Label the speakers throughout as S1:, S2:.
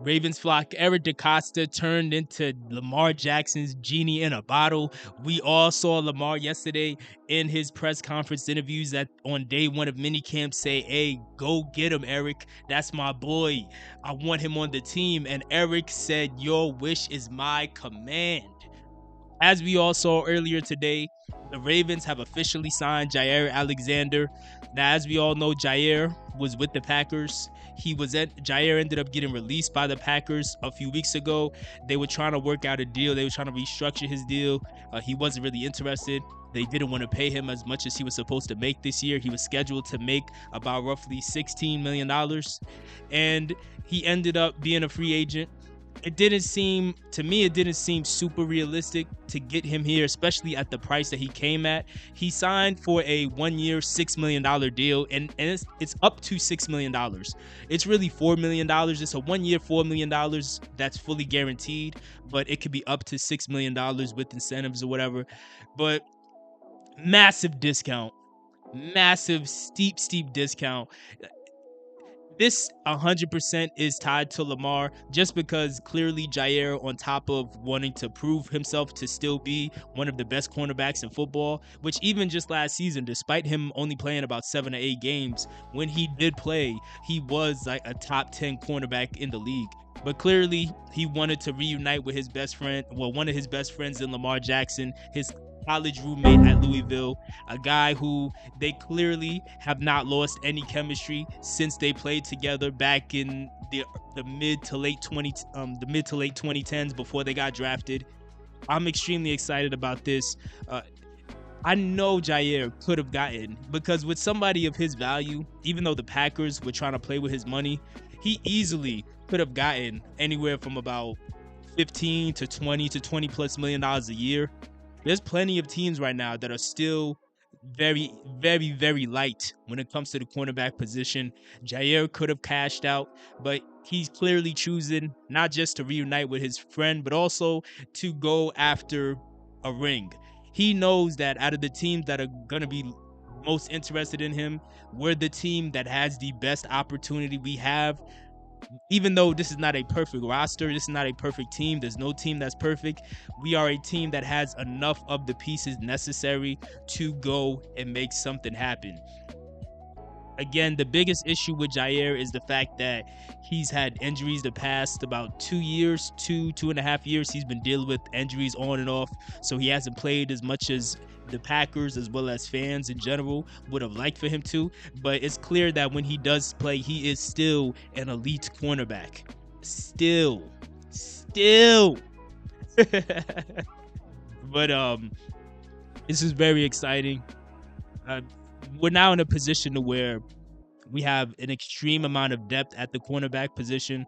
S1: Ravens flock Eric DeCosta turned into Lamar Jackson's genie in a bottle. We all saw Lamar yesterday in his press conference interviews that on day one of minicamp say, "Hey, go get him, Eric. That's my boy. I want him on the team." And Eric said, "Your wish is my command." As we all saw earlier today, the Ravens have officially signed Jaire Alexander. Now, as we all know, Jaire was with the Packers. Jaire ended up getting released by the Packers a few weeks ago. They were trying to work out a deal. They were trying to restructure his deal. He wasn't really interested. They didn't want to pay him as much as he was supposed to make this year. He was scheduled to make about roughly $16 million. And he ended up being a free agent. It didn't seem super realistic to get him here, especially at the price that he came at. He signed for a 1-year, $6 million deal, and it's up to $6 million. It's really $4 million. It's a 1-year, $4 million that's fully guaranteed, but it could be up to $6 million with incentives or whatever. But massive discount, massive, steep discount. This 100% is tied to Lamar, just because clearly Jaire, on top of wanting to prove himself to still be one of the best cornerbacks in football, which even just last season, despite him only playing about 7 or 8 games, when he did play, he was like a top 10 cornerback in the league. But clearly, he wanted to reunite with his best friend, one of his best friends in Lamar Jackson, his college roommate at Louisville, a guy who they clearly have not lost any chemistry since they played together back in the mid to late 2010s before they got drafted. I'm extremely excited about this. I know Jaire could have gotten, because with somebody of his value, even though the Packers were trying to play with his money, he easily could have gotten anywhere from about 15 to 20 to 20 plus $million a year. There's plenty of teams right now that are still very, very, very light when it comes to the cornerback position. Jaire could have cashed out, but he's clearly choosing not just to reunite with his friend, but also to go after a ring. He knows that out of the teams that are going to be most interested in him, we're the team that has the best opportunity. We have, even though this is not a perfect roster, this is not a perfect team, there's no team that's perfect, we are a team that has enough of the pieces necessary to go and make something happen. Again, the biggest issue with Jaire is the fact that he's had injuries the past about 2 years, 2.5 years. He's been dealing with injuries on and off, so he hasn't played as much as the Packers as well as fans in general would have liked for him to. But it's clear that when he does play, he is still an elite cornerback. Still. But this is very exciting. We're now in a position to where we have an extreme amount of depth at the cornerback position.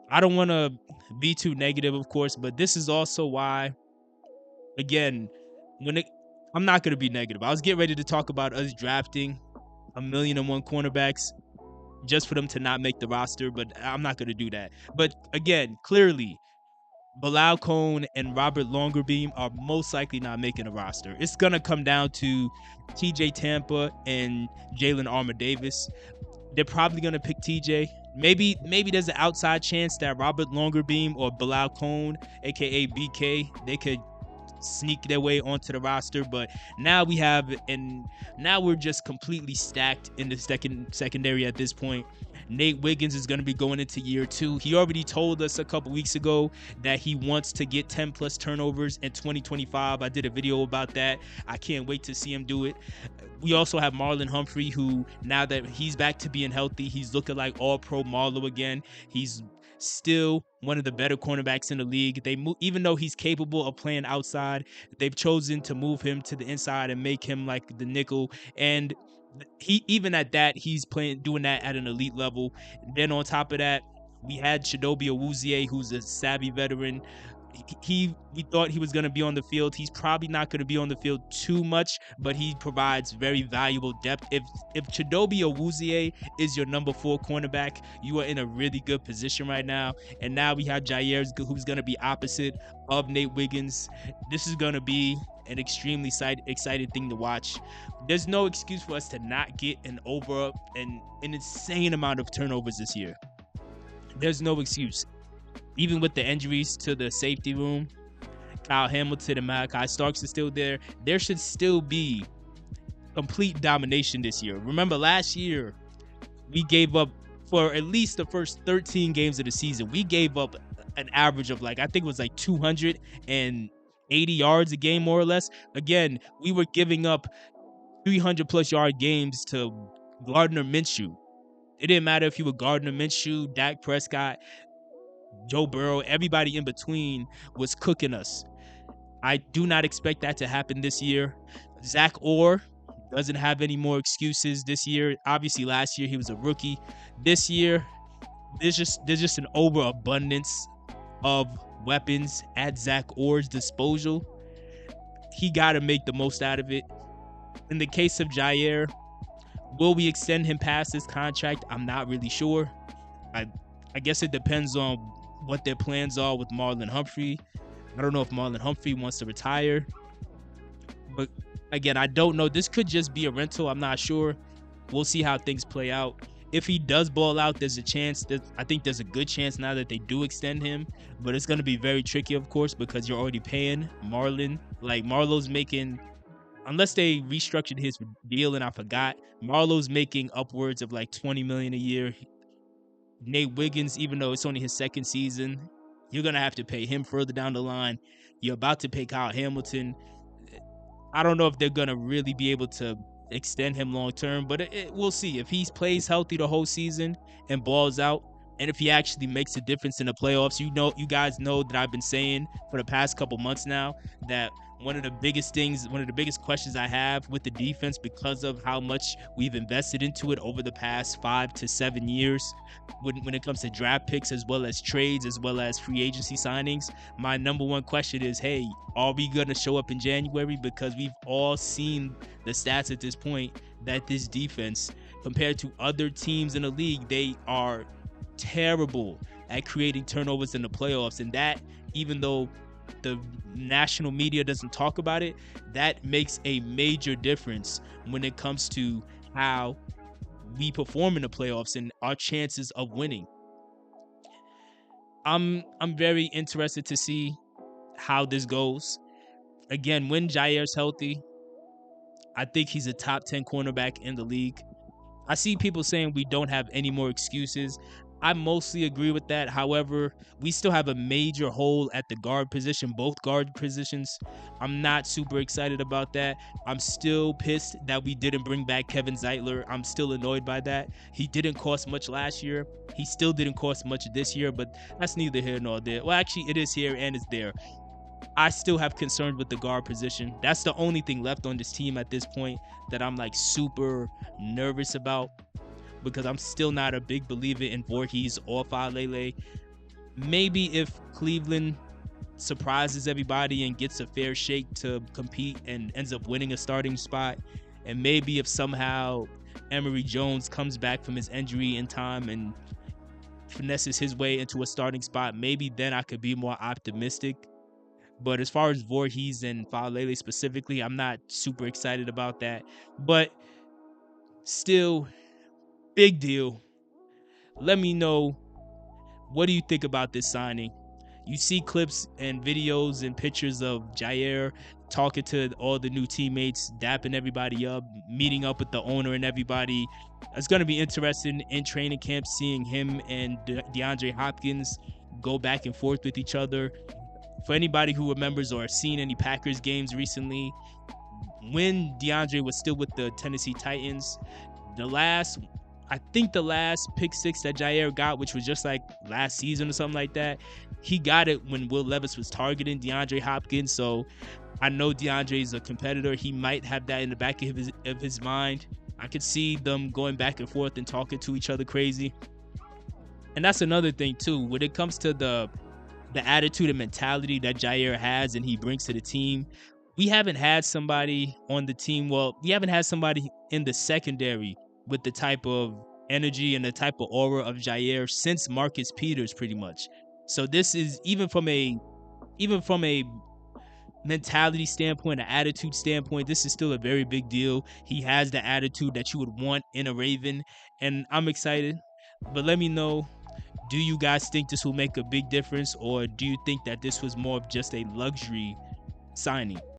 S1: I don't want to be too negative, of course, but this is also why, again, I'm not going to be negative. I was getting ready to talk about us drafting 1,000,001 cornerbacks just for them to not make the roster, but I'm not going to do that. But again, clearly, Bilal Cohn and Robert Longerbeam are most likely not making a roster. It's going to come down to TJ Tampa and Jalen Armour-Davis. They're probably going to pick TJ. Maybe there's an outside chance that Robert Longerbeam or Bilal Cohn, aka BK, they could sneak their way onto the roster. But now we're just completely stacked in the secondary at this point. Nate Wiggins is going to be going into year 2. He already told us a couple weeks ago that he wants to get 10 plus turnovers in 2025. I did a video about that. I can't wait to see him do it. We also have Marlon Humphrey, who now that he's back to being healthy, he's looking like all-pro Marlo again. He's still one of the better cornerbacks in the league. Even though he's capable of playing outside, they've chosen to move him to the inside and make him like the nickel. And even at that, he's doing that at an elite level. And then on top of that, we had Chidobe Awuzie, who's a savvy veteran. We thought he was going to be on the field. He's probably not going to be on the field too much, but he provides very valuable depth. If Chidobe Awuzie is your number 4 cornerback, you are in a really good position right now. And now we have Jaire, who's going to be opposite of Nate Wiggins. This is going to be an extremely exciting thing to watch. There's no excuse for us to not get an insane amount of turnovers this year. There's no excuse. Even with the injuries to the safety room, Kyle Hamilton and Malachi Starks are still there. There should still be complete domination this year. Remember last year, we gave up for at least the first 13 games of the season. We gave up an average of I think it was 280 yards a game, more or less. Again, we were giving up 300 plus yard games to Gardner Minshew. It didn't matter if you were Gardner Minshew, Dak Prescott, Joe Burrow, everybody in between was cooking us. I do not expect that to happen this year. Zach Orr doesn't have any more excuses this year. Obviously, last year he was a rookie. This year, there's just an overabundance of weapons at Zach Orr's disposal. He got to make the most out of it. In the case of Jaire, will we extend him past his contract? I'm not really sure. I guess it depends on what their plans are with Marlon Humphrey. I don't know if Marlon Humphrey wants to retire. But again, I don't know. This could just be a rental. I'm not sure. We'll see how things play out. If he does ball out, there's a chance. I think there's a good chance now that they do extend him. But it's going to be very tricky, of course, because you're already paying Marlon. Marlo's making, unless they restructured his deal and I forgot, Marlo's making upwards of $20 million a year. Nate Wiggins, even though it's only his second season, you're going to have to pay him further down the line. You're about to pay Kyle Hamilton. I don't know if they're going to really be able to extend him long term, but we'll see. If he plays healthy the whole season and balls out, and if he actually makes a difference in the playoffs, you guys know that I've been saying for the past couple months now that one of the biggest questions I have with the defense, because of how much we've invested into it over the past 5 to 7 years, when it comes to draft picks as well as trades as well as free agency signings, my number one question is, hey, are we going to show up in January? Because we've all seen the stats at this point that this defense, compared to other teams in the league, they are terrible at creating turnovers in the playoffs. And that, even though the national media doesn't talk about it, that makes a major difference when it comes to how we perform in the playoffs and our chances of winning. I'm very interested to see how this goes. Again, when Jaire's healthy, I think he's a top 10 cornerback in the league. I see people saying we don't have any more excuses. I mostly agree with that. However, we still have a major hole at the guard position, both guard positions. I'm not super excited about that. I'm still pissed that we didn't bring back Kevin Zeitler. I'm still annoyed by that. He didn't cost much last year. He still didn't cost much this year, but that's neither here nor there. Well, actually, it is here and it's there. I still have concerns with the guard position. That's the only thing left on this team at this point that I'm super nervous about, because I'm still not a big believer in Voorhees or Falele. Maybe if Cleveland surprises everybody and gets a fair shake to compete and ends up winning a starting spot, and maybe if somehow Emory Jones comes back from his injury in time and finesses his way into a starting spot, maybe then I could be more optimistic. But as far as Voorhees and Falele specifically, I'm not super excited about that. But still, big deal. Let me know, what do you think about this signing? You see clips and videos and pictures of Jaire talking to all the new teammates, dapping everybody up, meeting up with the owner and everybody. It's going to be interesting in training camp seeing him and DeAndre Hopkins go back and forth with each other. For anybody who remembers or seen any Packers games recently, when DeAndre was still with the Tennessee Titans, the last pick six that Jaire got, which was just last season or something like that, he got it when Will Levis was targeting DeAndre Hopkins. So I know DeAndre is a competitor. He might have that in the back of his mind. I could see them going back and forth and talking to each other crazy. And that's another thing too, when it comes to the attitude and mentality that Jaire has and he brings to the team. We haven't had somebody on the team, we haven't had somebody in the secondary with the type of energy and the type of aura of Jaire since Marcus Peters, pretty much. So this is, even from a mentality standpoint, an attitude standpoint, this is still a very big deal. He has the attitude that you would want in a Raven, and I'm excited. But let me know, Do you guys think this will make a big difference, or do you think that this was more of just a luxury signing?